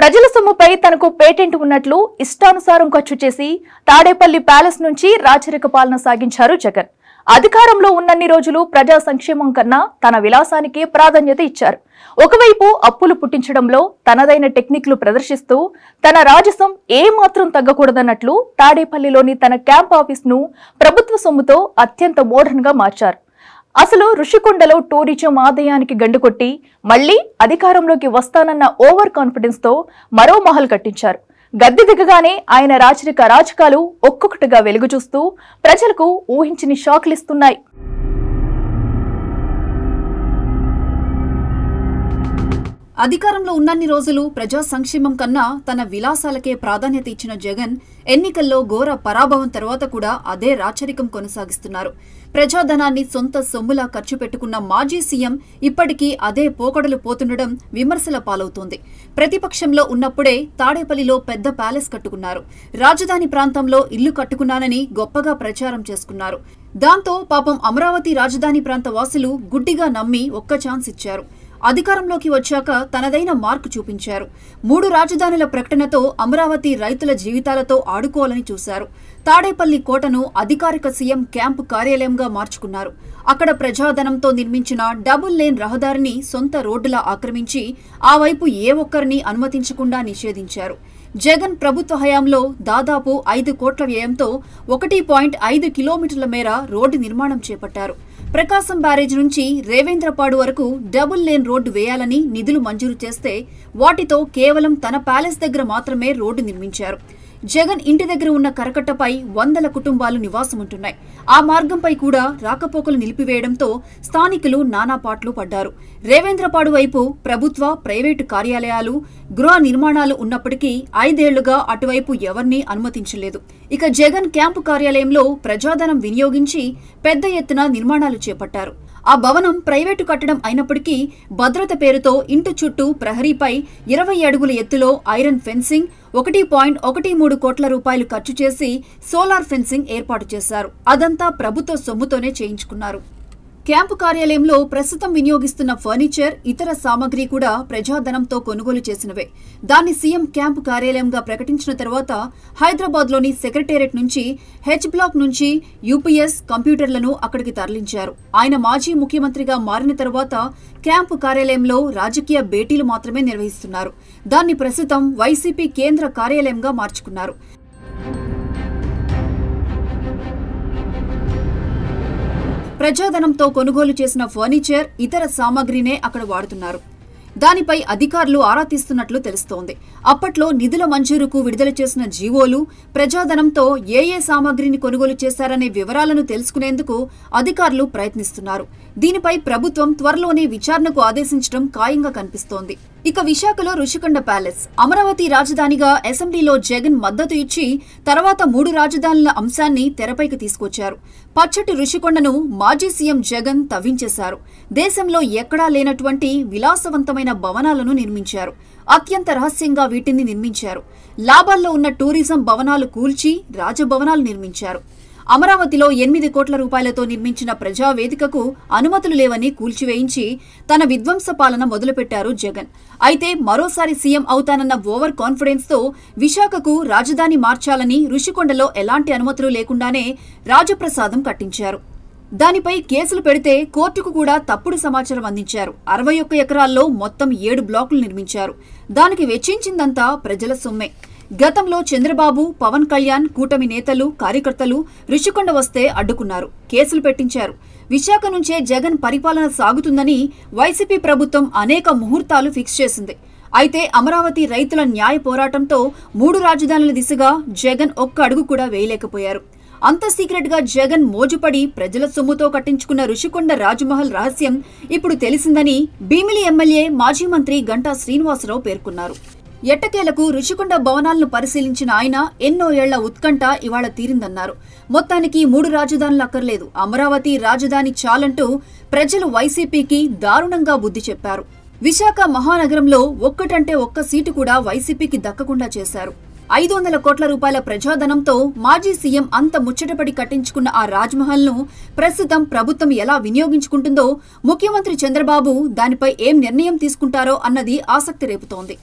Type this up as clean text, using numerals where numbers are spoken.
ప్రజల సొమ్ముపై తనకు పేటెంట్ ఉన్నట్లు ఇష్టానుసారం ఖర్చు చేసి తాడేపల్లి ప్యాలెస్ నుంచి రాచరిక పాలన సాగించారు జగన్. అధికారంలో ఉన్నన్ని రోజులు ప్రజా సంక్షేమం కన్నా తన విలాసానికి ప్రాధాన్యత ఇచ్చారు. ఒకవైపు అప్పులు పుట్టించడంలో తనదైన టెక్నిక్లు ప్రదర్శిస్తూ తన రాజసం ఏమాత్రం తగ్గకూడదన్నట్లు తాడేపల్లిలోని తన క్యాంప్ ఆఫీస్ ను ప్రభుత్వ సొమ్ముతో అత్యంత మోడర్న్ గా మార్చారు. అసలు ఋషికొండలో టూరిజం ఆదాయానికి గండుకొట్టి మళ్లీ అధికారంలోకి వస్తానన్న ఓవర్ కాన్ఫిడెన్స్ తో మరో మహల్ కట్టించారు. గద్దె దిగగానే ఆయన రాచరిక రాజకాలు ఒక్కొక్కటిగా వెలుగు చూస్తూ ప్రజలకు ఊహించని షాక్లిస్తున్నాయి. అధికారంలో ఉన్నన్ని రోజులు ప్రజా సంక్షేమం కన్నా తన విలాసాలకే ప్రాధాన్యత ఇచ్చిన జగన్ ఎన్నికల్లో ఘోర పరాభవం తర్వాత కూడా అదే రాచరికం కొనసాగిస్తున్నారు. ప్రజాధనాన్ని సొంత సొమ్ములా ఖర్చు పెట్టుకున్న మాజీ సీఎం ఇప్పటికీ అదే పోకడలు పోతుండడం విమర్శల పాలవుతోంది. ప్రతిపక్షంలో ఉన్నప్పుడే తాడేపల్లిలో పెద్ద ప్యాలెస్ కట్టుకున్నారు. రాజధాని ప్రాంతంలో ఇల్లు కట్టుకున్నానని గొప్పగా ప్రచారం చేసుకున్నారు. దాంతో పాపం అమరావతి రాజధాని ప్రాంత వాసులు గుడ్డిగా నమ్మి ఒక్క ఛాన్స్ ఇచ్చారు. అధికారంలోకి వచ్చాక తనదైన మార్కు చూపించారు. 3 రాజధానుల ప్రకటనతో అమరావతి రైతుల జీవితాలతో ఆడుకోవాలని చూశారు. తాడేపల్లి కోటను అధికారిక సీఎం క్యాంపు కార్యాలయంగా మార్చుకున్నారు. అక్కడ ప్రజాధనంతో నిర్మించిన డబుల్ లేన్ రహదారిని సొంత రోడ్డులా ఆక్రమించి ఆ వైపు ఏ ఒక్కరిని అనుమతించకుండా నిషేధించారు. జగన్ ప్రభుత్వ హయాంలో దాదాపు 5 కోట్ల వ్యయంతో 1.5 కిలోమీటర్ల మేర రోడ్డు నిర్మాణం చేపట్టారు. ప్రకాశం బ్యారేజ్ నుంచి రేవేంద్రపాడు వరకు డబుల్ లేన్ రోడ్డు వేయాలని నిధులు మంజూరు చేస్తే వాటితో కేవలం తన ప్యాలెస్ దగ్గర మాత్రమే రోడ్డు నిర్మించారు. జగన్ ఇంటి దగ్గర ఉన్న కరకట్టపై 100 కుటుంబాలు నివాసముంటున్నాయి. ఆ మార్గంపై కూడా రాకపోకలు నిలిపివేయడంతో స్థానికులు నానాపాట్లు పడ్డారు. రేవేంద్రపాడు వైపు ప్రభుత్వ, ప్రైవేటు కార్యాలయాలు, గృహ నిర్మాణాలు ఉన్నప్పటికీ 5 ఏళ్లుగా అటువైపు ఎవరినీ అనుమతించలేదు. ఇక జగన్ క్యాంపు కార్యాలయంలో ప్రజాధనం వినియోగించి పెద్ద ఎత్తున నిర్మాణాలు చేపట్టారు. ఆ భవనం ప్రైవేటు కట్టడం అయినప్పటికీ భద్రత పేరుతో ఇంటి చుట్టూ ప్రహరీపై 20 అడుగుల ఎత్తులో ఐరన్ ఫెన్సింగ్, 1.13 కోట్ల రూపాయలు ఖర్చు చేసి సోలార్ ఫెన్సింగ్ ఏర్పాటు చేశారు. అదంతా ప్రభుత్వ సొమ్ముతోనే చేయించుకున్నారు. క్యాంపు కార్యాలయంలో ప్రస్తుతం వినియోగిస్తున్న ఫర్నిచర్, ఇతర సామగ్రి కూడా ప్రజాధనంతో కొనుగోలు చేసినవే. దాన్ని సీఎం క్యాంపు కార్యాలయంగా ప్రకటించిన తర్వాత హైదరాబాద్లోని సెక్రటేరియట్ నుంచి హెచ్ బ్లాక్ నుంచి యూపీఎస్ కంప్యూటర్లను అక్కడికి తరలించారు. ఆయన మాజీ ముఖ్యమంత్రిగా మారిన తర్వాత క్యాంపు కార్యాలయంలో రాజకీయ భేటీలు మాత్రమే నిర్వహిస్తున్నారు. దాన్ని ప్రస్తుతం వైసీపీ కేంద్ర కార్యాలయంగా మార్చుకున్నారు. ప్రజాధనంతో కొనుగోలు చేసిన ఫర్నిచర్, ఇతర సామగ్రినే అక్కడ వాడుతున్నారు. దానిపై అధికారులు ఆరా తీస్తున్నట్లు తెలుస్తోంది. అప్పట్లో నిధుల మంజూరుకు విడుదల చేసిన జీవోలు, ప్రజాధనంతో ఏ సామగ్రిని కొనుగోలు చేశారనే వివరాలను తెలుసుకునేందుకు అధికారులు ప్రయత్నిస్తున్నారు. దీనిపై ప్రభుత్వం త్వరలోనే విచారణకు ఆదేశించడం ఖాయంగా కనిపిస్తోంది. ఇక విశాఖలో ఋషికొండ ప్యాలెస్, అమరావతి రాజధానిగా అసెంబ్లీలో జగన్ మద్దతు ఇచ్చి తర్వాత 3 రాజధానుల అంశాన్ని తెరపైకి తీసుకొచ్చారు. పచ్చటి ఋషికొండను మాజీ సీఎం జగన్ తవ్వించేశారు. దేశంలో ఎక్కడా లేనటువంటి విలాసవంతమైన భవనాలను నిర్మించారు. అత్యంత రహస్యంగా వీటిని నిర్మించారు. లాభాల్లో ఉన్న టూరిజం భవనాలు కూల్చి రాజభవనాలు నిర్మించారు. అమరావతిలో 8 కోట్ల రూపాయలతో నిర్మించిన ప్రజావేదికకు అనుమతులు లేవని కూల్చివేయించి తన విధ్వంస పాలన మొదలుపెట్టారు జగన్. అయితే మరోసారి సీఎం అవుతానన్న ఓవర్ కాన్ఫిడెన్స్ తో విశాఖకు రాజధాని మార్చాలని ఋషికొండలో ఎలాంటి అనుమతులు లేకుండానే రాజప్రసాదం కట్టించారు. దానిపై కేసులు పెడితే కోర్టుకు కూడా తప్పుడు సమాచారం అందించారు. 61 ఎకరాల్లో మొత్తం 7 బ్లాకులు నిర్మించారు. దానికి వెచ్చించిందంతా ప్రజల సొమ్మే. గతంలో చంద్రబాబు, పవన్ కళ్యాణ్, కూటమి నేతలు, కార్యకర్తలు ఋషికొండ వస్తే అడ్డుకున్నారు, కేసులు పెట్టించారు. విశాఖ నుంచే జగన్ పరిపాలన సాగుతుందని వైసీపీ ప్రభుత్వం అనేక ముహూర్తాలు ఫిక్స్ చేసింది. అయితే అమరావతి రైతుల న్యాయ పోరాటంతో 3 రాజధానుల దిశగా జగన్ ఒక్క అడుగు కూడా వేయలేకపోయారు. అంత సీక్రెట్ గా జగన్ మోజుపడి ప్రజల సొమ్ముతో కట్టించుకున్న ఋషికొండ రాజమహల్ రహస్యం ఇప్పుడు తెలిసిందని భీమిలి ఎమ్మెల్యే, మాజీ మంత్రి గంటా శ్రీనివాసరావు పేర్కొన్నారు. ఎట్టకేలకు ఋషికొండ భవనాలను పరిశీలించిన ఆయన ఎన్నో ఏళ్ల ఉత్కంఠ ఇవాళ తీరిందన్నారు. మొత్తానికి 3 రాజధానులు అక్కర్లేదు, అమరావతి రాజధాని చాలంటూ ప్రజలు వైసీపీకి దారుణంగా బుద్ధి చెప్పారు. విశాఖ మహానగరంలో ఒక్కటంటే ఒక్క సీటు కూడా వైసీపీకి దక్కకుండా చేశారు. 500 కోట్ల రూపాయల ప్రజాధనంతో మాజీ సీఎం అంత ముచ్చటపడి కట్టించుకున్న ఆ రాజ్మహల్ ను ప్రస్తుతం ప్రభుత్వం ఎలా వినియోగించుకుంటుందో, ముఖ్యమంత్రి చంద్రబాబు దానిపై ఏం నిర్ణయం తీసుకుంటారో అన్నది ఆసక్తి రేపుతోంది.